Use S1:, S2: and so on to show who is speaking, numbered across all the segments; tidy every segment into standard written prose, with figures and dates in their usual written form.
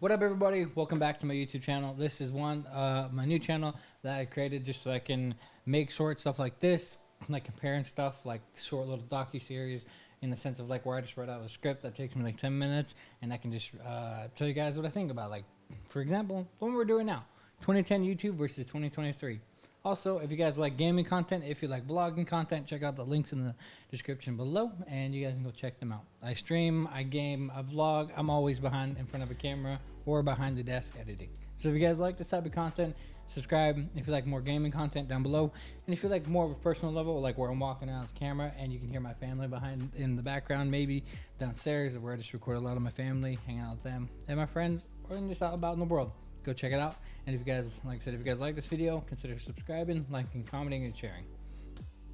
S1: What up, everybody? Welcome back to my YouTube channel. This is my new channel that I created just so I can make short stuff like this, like comparing stuff, like short little docu-series, in the sense of like where I just write out a script that takes me like 10 minutes and I can just tell you guys what I think about. Like, for example, what we're doing now, 2010 YouTube versus 2023. Also, if you guys like gaming content, if you like vlogging content, check out the links in the description below and you guys can go check them out. I stream, I game, I vlog. I'm always in front of a camera or behind the desk editing. So if you guys like this type of content, subscribe. If you like more gaming content, down below. And if you like more of a personal level, like where I'm walking out the camera and you can hear my family behind in the background, maybe downstairs, where I just record a lot of my family, hanging out with them and my friends, or just out about in the world, go check it out. And if you guys, like I said, if you guys like this video, consider subscribing, liking, commenting, and sharing.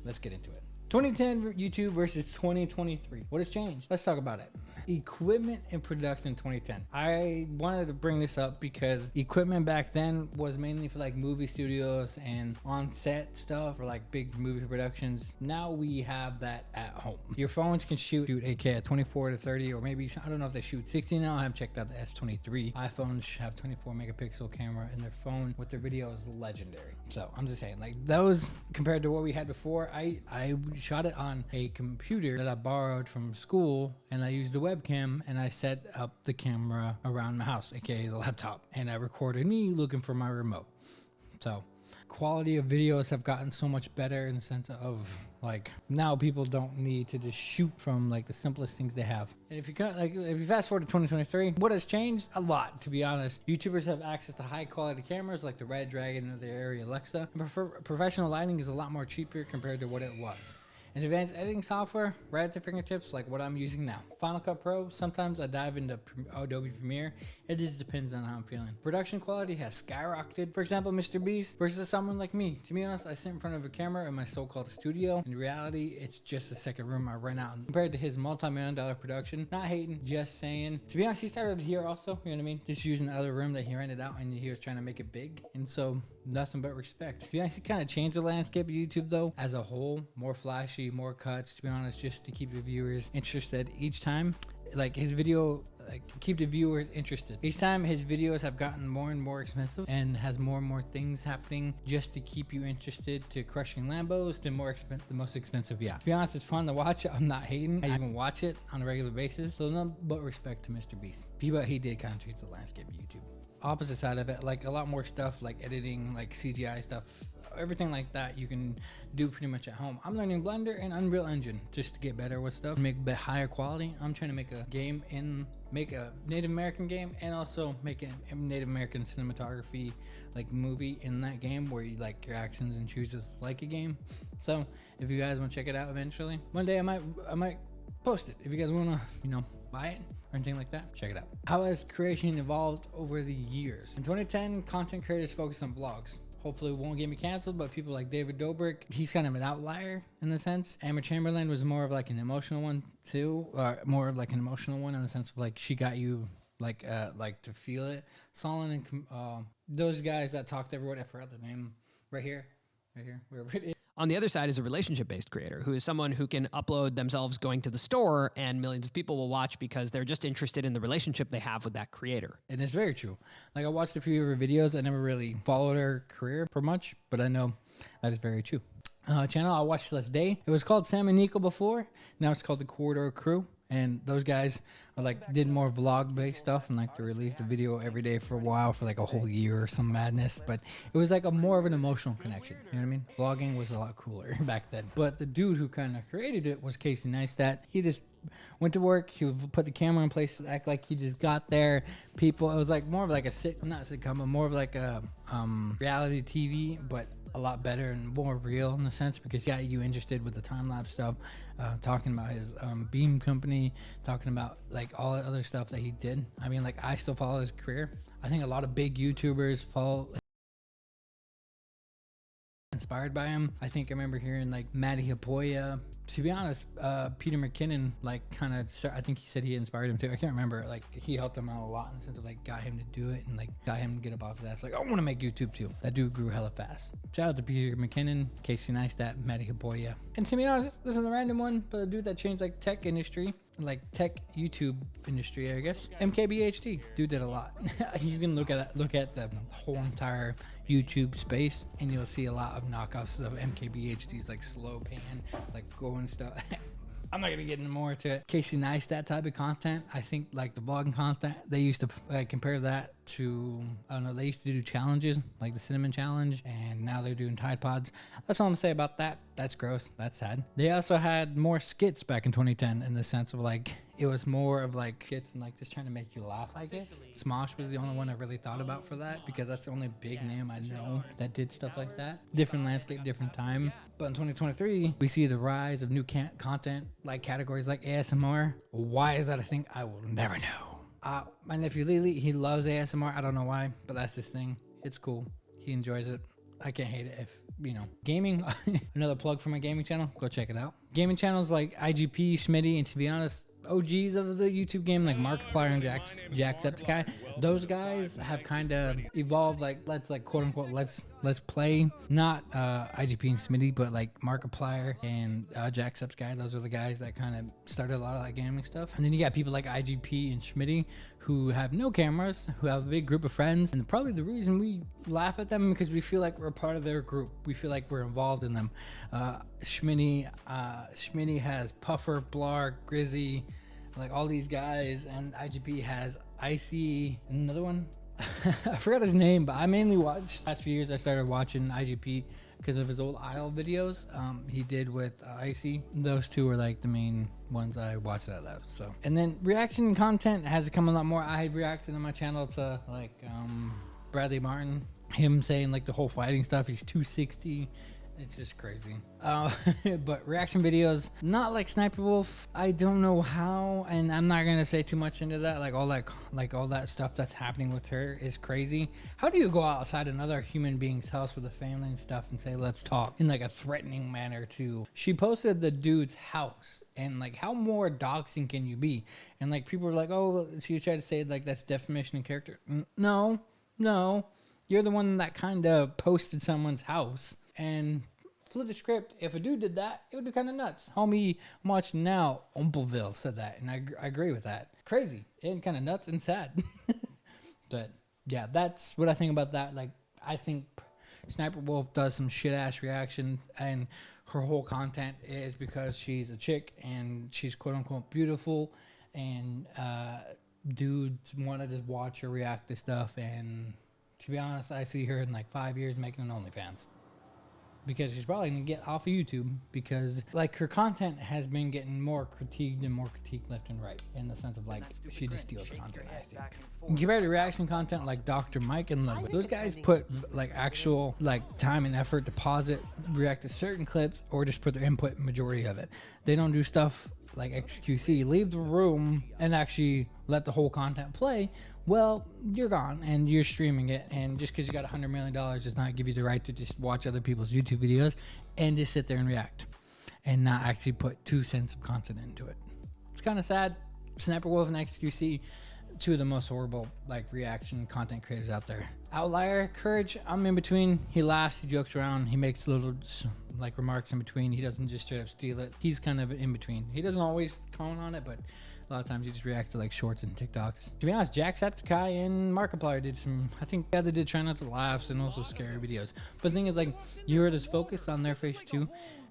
S1: Let's get into it. 2010 YouTube versus 2023. What has changed? Let's talk about it. Equipment and production 2010. I wanted to bring this up because equipment back then was mainly for like movie studios and on-set stuff for like big movie productions. Now we have that at home. Your phones can shoot 8K at 24 to 30, or maybe, I don't know if they shoot 60 now. I haven't checked out the S23. iPhones have 24 megapixel camera in their phone with their video is legendary. So I'm just saying, like, those compared to what we had before, I shot it on a computer that I borrowed from school, and I used the webcam and I set up the camera around my house, aka the laptop, and I recorded me looking for my remote. So quality of videos have gotten so much better in the sense of like now people don't need to just shoot from like the simplest things they have. And if you fast forward to 2023, what has changed? A lot, to be honest. YouTubers have access to high quality cameras like the Red Dragon or the Arri Alexa. And professional lighting is a lot more cheaper compared to what it was. And advanced editing software, right at the fingertips, like what I'm using now. Final Cut Pro, sometimes I dive into Adobe Premiere. It just depends on how I'm feeling. Production quality has skyrocketed. For example, Mr. Beast versus someone like me. To be honest, I sit in front of a camera in my so-called studio. In reality, it's just a second room I rent out. Compared to his multi-million-dollar production, not hating, just saying. To be honest, he started here also, you know what I mean? Just using the other room that he rented out, and he was trying to make it big. And so, nothing but respect. To be honest, he kind of changed the landscape of YouTube though, as a whole. More flashy, more cuts, to be honest, just to keep the viewers interested each time. Like his video, like keep the viewers interested. Each time his videos have gotten more and more expensive and has more and more things happening just to keep you interested, to crushing Lambos, to the most expensive yacht. To be honest, it's fun to watch. I'm not hating. I even watch it on a regular basis. So none but respect to Mr. Beast. But he did kind of change the landscape of YouTube. Opposite side of it, like a lot more stuff like editing, like CGI stuff, everything like that you can do pretty much at home. I'm learning Blender and Unreal Engine just to get better with stuff, make higher quality. I'm trying to make a game make a Native American game and also make a Native American cinematography like movie in that game where you like your actions and chooses like a game. So if you guys want to check it out eventually, one day I might post it. If you guys want to, you know, buy it or anything like that, check it out. How has creation evolved over the years? In 2010, content creators focused on vlogs. Hopefully it won't get me canceled, but people like David Dobrik, he's kind of an outlier in the sense. Emma Chamberlain was more of like an emotional one too, more of like an emotional one in the sense of like she got you like to feel it. Solon and those guys that talked everyone, I forgot the name, right here, wherever it is.
S2: On the other side is a relationship-based creator who is someone who can upload themselves going to the store and millions of people will watch because they're just interested in the relationship they have with that creator.
S1: And it's very true. Like I watched a few of her videos. I never really followed her career for much, but I know that is very true. Channel I watched Let's Day. It was called Sam and Nico before. Now it's called The Corridor Crew. And those guys are like did more vlog based stuff and like they released a video every day for a while for like a whole year or some madness, but it was like a more of an emotional connection, you know what I mean? Vlogging was a lot cooler back then. But the dude who kind of created it was Casey Neistat. He just went to work, he would put the camera in place to act like he just got there. People, it was like more of like not a sitcom, but more of like a reality TV, but a lot better and more real in the sense because he got you interested with the time-lapse stuff, talking about his beam company, talking about like all the other stuff that he did. I mean, like I still follow his career. I think a lot of big YouTubers follow inspired by him. I think I remember hearing like Maddie Hapoya. To be honest, Peter McKinnon, like kind of, I think he said he inspired him too. I can't remember. Like he helped him out a lot in the sense of like got him to do it and like got him to get up off his ass. Like I want to make YouTube too. That dude grew hella fast. Shout out to Peter McKinnon, Casey Neistat, Maddie Hapoya. And to be honest, this is a random one, but a dude that changed like tech industry like tech YouTube industry, I guess. MKBHD, dude did a lot. You can look at the whole entire YouTube space, and you'll see a lot of knockoffs of MKBHD's, like slow pan, like going stuff. I'm not gonna get into more to it. Casey Neistat type of content. I think like the vlogging content, they used to compare that to, I don't know, they used to do challenges like the cinnamon challenge, and now they're doing Tide Pods. That's all I'm gonna say about that. That's gross. That's sad. They also had more skits back in 2010 in the sense of like, it was more of like skits and like just trying to make you laugh, I guess. Smosh was the only one I really thought about for that, because that's the only big name I know that did stuff like that. Different landscape, different time. But in 2023, we see the rise of new content like categories like ASMR. Why is that a thing? I will never know. My nephew Lily, he loves ASMR. I don't know why, but that's his thing. It's cool. He enjoys it. I can't hate it. If you know, gaming, another plug for my gaming channel, go check it out. Gaming channels like IGP, Schmitty, and to be honest, OGs of the YouTube game like Markiplier and Jacksepticeye, those guys have kind of evolved. Like, let's like quote unquote let's play, not IGP and Smitty, but like Markiplier and Jacksepticeye. Those are the guys that kind of started a lot of that gaming stuff. And then you got people like IGP and Schmitty who have no cameras, who have a big group of friends, and probably the reason we laugh at them because we feel like we're a part of their group. We feel like we're involved in them. Schmitty has Puffer, Blarg, Grizzy, like all these guys, and IGP has Icy, another one. I forgot his name, but I mainly watched last few years. I started watching IGP because of his old Isle videos he did with Icy. Those two were like the main ones I watched out of that. So, and then reaction content has become a lot more. I reacted on my channel to like Bradley Martin, him saying like the whole fighting stuff. He's 260. It's just crazy. But reaction videos, not like Sniper Wolf. I don't know how, and I'm not gonna say too much into that. Like all that stuff that's happening with her is crazy. How do you go outside another human being's house with a family and stuff and say let's talk in like a threatening manner? To she posted the dude's house, and like how more doxing can you be? And like people were like, oh, she tried to say like that's defamation of character. No, you're the one that kind of posted someone's house. And flip the script, if a dude did that, it would be kind of nuts. Homie, I'm watching now, Umpleville said that, and I agree with that. Crazy, and kind of nuts and sad. But yeah, that's what I think about that. Like, I think Sniper Wolf does some shit-ass reaction, and her whole content is because she's a chick, and she's quote-unquote beautiful, and dudes want to just watch her react to stuff, and to be honest, I see her in like 5 years making an OnlyFans. Because she's probably gonna get off of YouTube, because like her content has been getting more critiqued left and right, in the sense of like she just steals content, I think. Compared to reaction content like Dr. Mike and Ludwig, those guys put like actual like time and effort to pause it, react to certain clips, or just put their input majority of it. They don't do stuff like XQC, leave the room and actually let the whole content play. Well, you're gone and you're streaming it, and just because you got $100 million does not give you the right to just watch other people's YouTube videos and just sit there and react and not actually put 2 cents of content into it. It's kind of sad. Sniper Wolf and XQC, two of the most horrible like reaction content creators out there. Outlier Courage, I'm in between. He laughs, he jokes around, he makes little like remarks in between. He doesn't just straight up steal it. He's kind of in between. He doesn't always comment on it, but a lot of times you just react to like shorts and TikToks. To be honest, Jacksepticeye and Markiplier did some, I think they did Try Not to Laughs and also scary videos. But the thing is, like, you were just focused on their face too.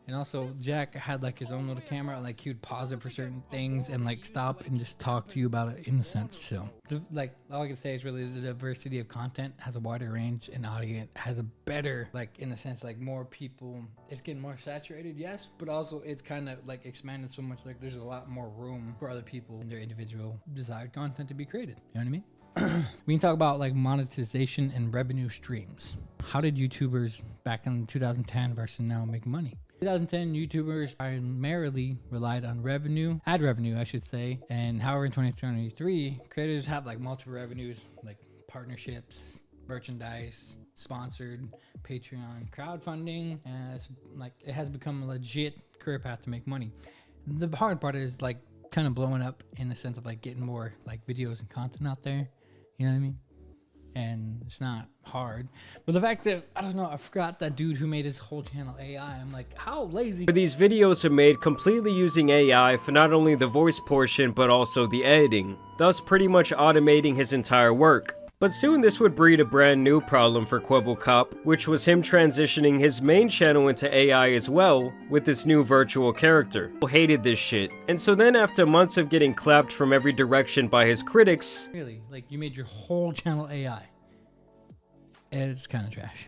S1: And also Jack had like his own little camera, like he would pause it for certain things and like stop and just talk to you about it in a sense. So like all I can say is really the diversity of content has a wider range, and audience has a better, like in a sense, like more people, it's getting more saturated, yes, but also it's kind of like expanded so much, like there's a lot more room for other people and their individual desired content to be created. You know what I mean? We can talk about like monetization and revenue streams. How did YouTubers back in 2010 versus now make money? 2010 YouTubers primarily relied on ad revenue, I should say. And however, in 2023, creators have like multiple revenues, like partnerships, merchandise, sponsored, Patreon, crowdfunding, and like it has become a legit career path to make money. The hard part is like kind of blowing up in the sense of like getting more like videos and content out there. You know what I mean? and it's not hard. But the fact is, I don't know, I forgot that dude who made his whole channel AI. I'm like, how lazy.
S3: These videos are made completely using AI for not only the voice portion, but also the editing, thus pretty much automating his entire work. But soon this would breed a brand new problem for Kwebbelkop, which was him transitioning his main channel into AI as well, with this new virtual character. People hated this shit, and so then after months of getting clapped from every direction by his critics,
S1: Really, like, you made your whole channel AI. It's kind of trash,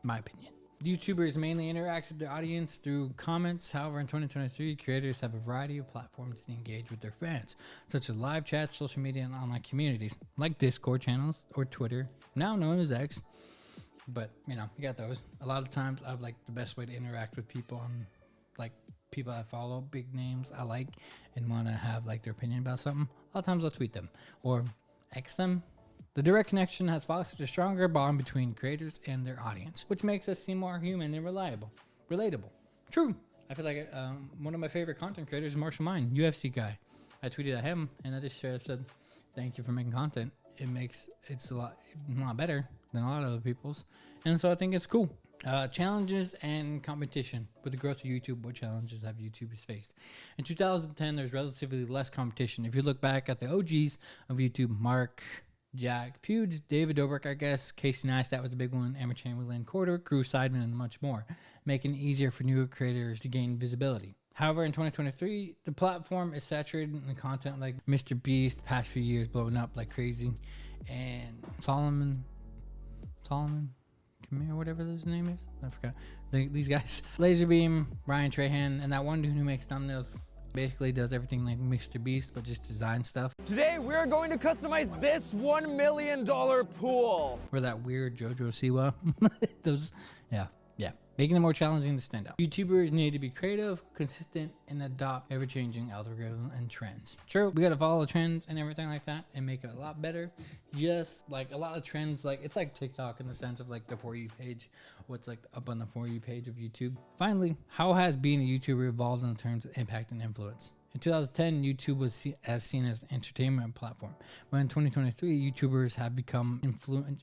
S1: my opinion. YouTubers mainly interact with their audience through comments. However, in 2023, creators have a variety of platforms to engage with their fans, such as live chats, social media, and online communities, like Discord channels or Twitter, now known as X. But, you know, you got those. A lot of times, I have, like, the best way to interact with people on, like, people I follow, big names I like, and want to have, like, their opinion about something. A lot of times I'll tweet them or X them. The direct connection has fostered a stronger bond between creators and their audience, which makes us seem more human and relatable. True. I feel like one of my favorite content creators is Marshall Mine, UFC guy. I tweeted at him and I just straight up said, "Thank you for making content. It's a lot better than a lot of other people's," and so I think it's cool. Challenges and competition. With the growth of YouTube, what challenges have YouTubers faced? In 2010, there's relatively less competition. If you look back at the OGs of YouTube, Mark, Jack Pewds, David Dobrik, I guess, Casey Neistat was a big one, Emma Chamberlain, Corder, Drew Seidman, and much more, making it easier for newer creators to gain visibility. However, in 2023, the platform is saturated in content like Mr. Beast, the past few years blowing up like crazy, and Solomon, Kamir, whatever his name is, I forgot. These guys, Laserbeam, Ryan Trahan, and that one dude who makes thumbnails. Basically does everything like Mr. Beast, but just design stuff.
S4: Today, we're going to customize this $1 million pool.
S1: Or that weird JoJo Siwa. Those, yeah. Making it more challenging to stand out. YouTubers need to be creative, consistent, and adopt ever-changing algorithms and trends. Sure, we gotta follow the trends and everything like that and make it a lot better. Just like a lot of trends, like it's like TikTok in the sense of like the For You page, what's like up on the For You page of YouTube. Finally, how has being a YouTuber evolved in terms of impact and influence? In 2010, YouTube was seen as an entertainment platform, but in 2023, YouTubers have become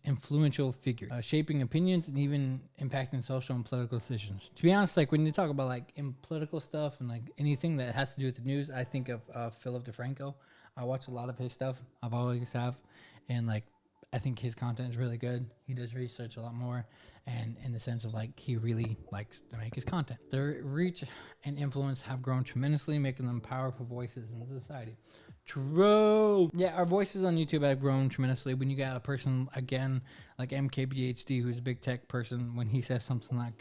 S1: influential figures, shaping opinions and even impacting social and political decisions. To be honest, like when you talk about like in political stuff and like anything that has to do with the news, I think of Philip DeFranco. I watch a lot of his stuff. I've always have, and like I think his content is really good. He does research a lot more, and in the sense of like he really likes to make his content. Their reach and influence have grown tremendously, making them powerful voices in society. True. Yeah, our voices on YouTube have grown tremendously. When you got a person again like MKBHD, who's a big tech person, when he says something's not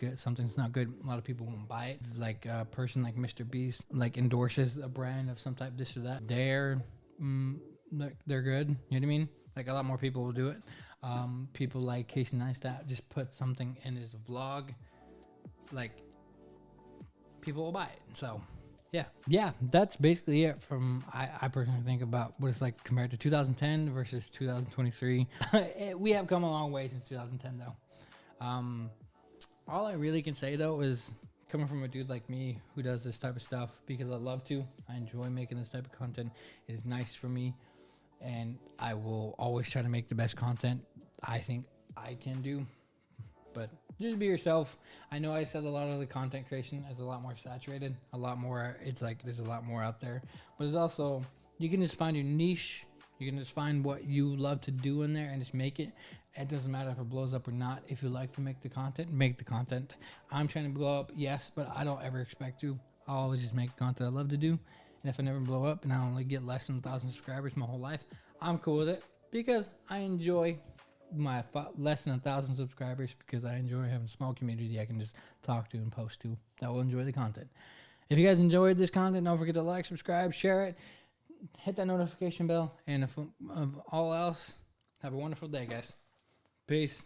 S1: good, a lot of people won't buy it. Like a person like Mr. Beast, like endorses a brand of some type, this or that. They're good. You know what I mean? Like a lot more people will do it. People like Casey Neistat just put something in his vlog, like people will buy it. So yeah, that's basically it from I personally think about what it's like compared to 2010 versus 2023. We have come a long way since 2010 though. All I really can say though is coming from a dude like me who does this type of stuff because I love to. I enjoy making this type of content. It is nice for me. And I will always try to make the best content I think I can do. But just be yourself. I know I said a lot of the content creation is a lot more saturated, a lot more. It's like there's a lot more out there. But there's also, you can just find your niche. You can just find what you love to do in there and just make it. It doesn't matter if it blows up or not. If you like to make the content, make the content. I'm trying to blow up, yes, but I don't ever expect to. I'll always just make content I love to do. And if I never blow up and I only get less than 1,000 subscribers my whole life, I'm cool with it because I enjoy my less than 1,000 subscribers because I enjoy having a small community I can just talk to and post to that will enjoy the content. If you guys enjoyed this content, don't forget to like, subscribe, share it, hit that notification bell, and if all else, have a wonderful day, guys. Peace.